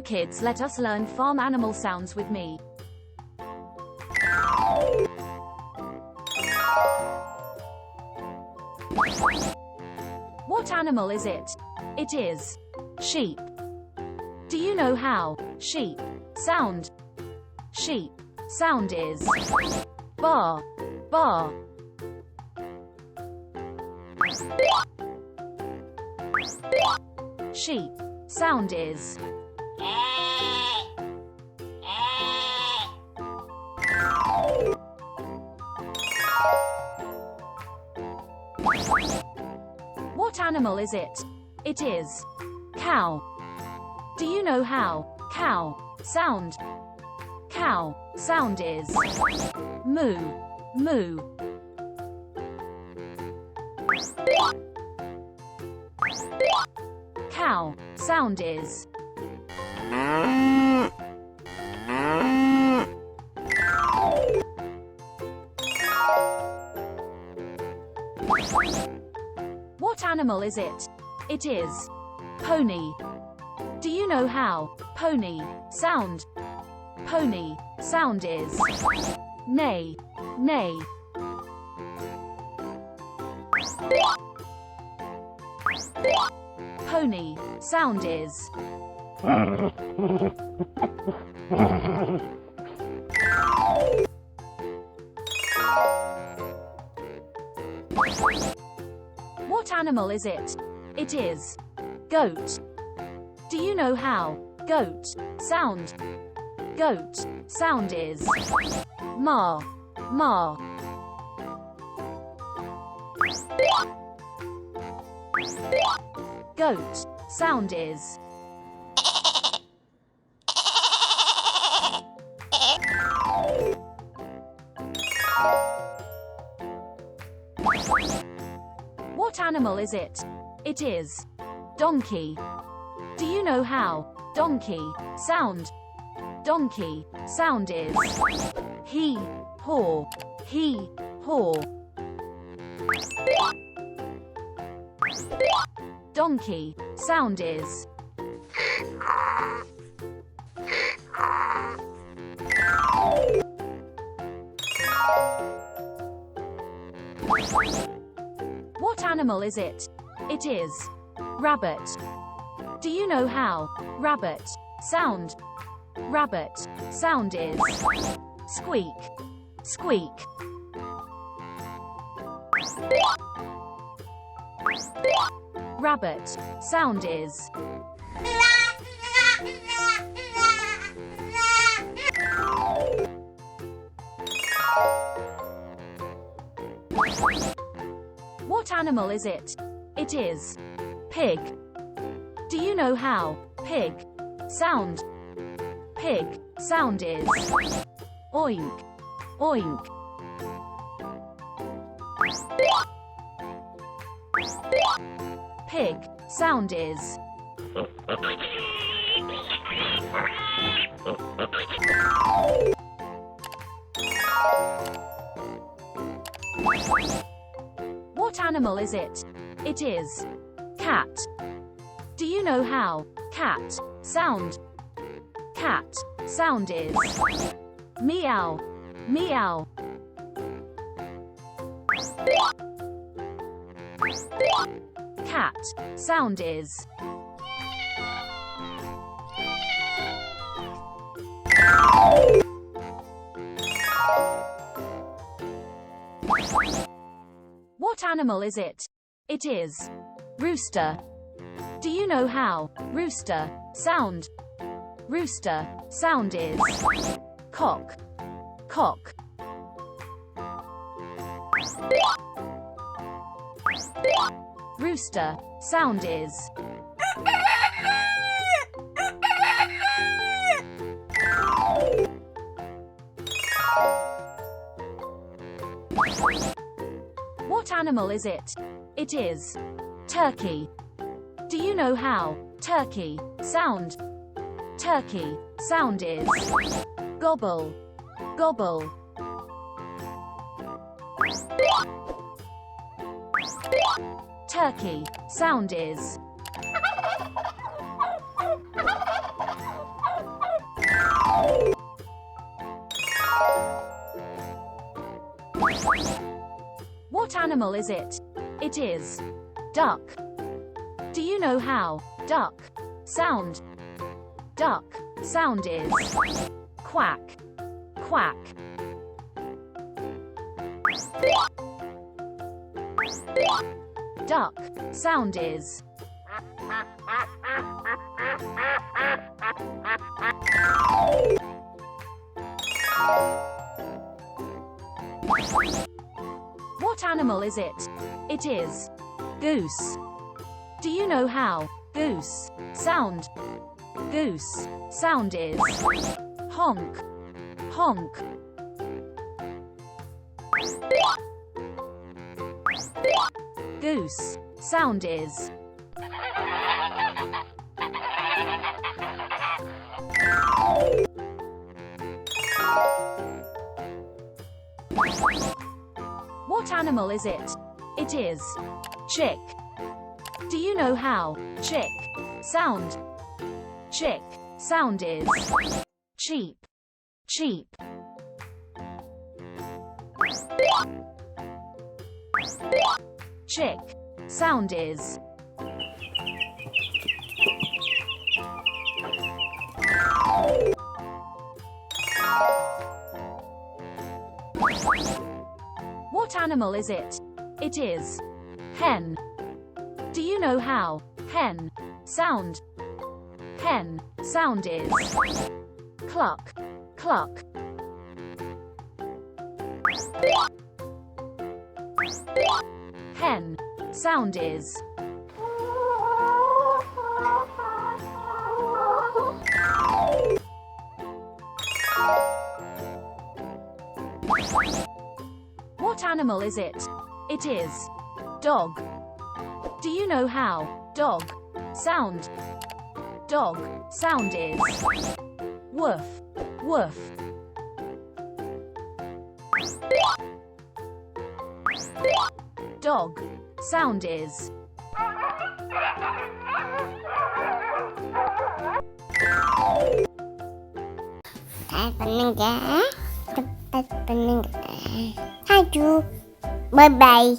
kids, let us learn farm animal sounds with me. What animal is it? It is sheep. Do you know how sheep sound? Sheep sound is baa, baa. Sheep sound is What animal is it? It is cow. Do you know how cow sound? Cow sound is moo, moo. Cow sound is What animal is it? It is pony. Do you know how pony sound? Pony sound is neigh, neigh. Pony sound is What animal is it? It is goat. Do you know how goat sound? Goat sound is ma, ma. Goat sound is What animal is it? It is donkey. Do you know how donkey sound? Donkey sound is hee, haw, hee, haw. Donkey sound is What animal is it? It is rabbit. Do you know how rabbit sound? Rabbit sound is squeak, squeak. Rabbit sound is What animal is it? It is pig. Do you know how pig sound? Pig sound is oink, oink. Pig sound is What animal is it? It is cat. Do you know how cat sound? Cat sound is meow, meow. Cat sound is What animal is it? It is rooster. Do you know how rooster sound? Rooster sound is cock, cock. Rooster sound is What animal is it? It is turkey. Do you know how turkey sound? Turkey sound is gobble, gobble. Turkey sound is What animal is it? It is duck. Do you know how duck sound? Duck sound is quack, quack. Duck sound is What animal is it? It is goose. Do you know how goose sound? Goose sound is honk, honk. Goose sound is What animal is it? It is chick. Do you know how chick sound? Chick sound is cheap, cheap. Chick sound is What animal is it? It is hen. Do you know how hen sound? Hen sound is cluck, cluck. Hen sound is What animal is it? It is dog. Do you know how dog sound? Dog sound is woof, woof. Dog sound is Cepat peninggal. Aduh, bye bye.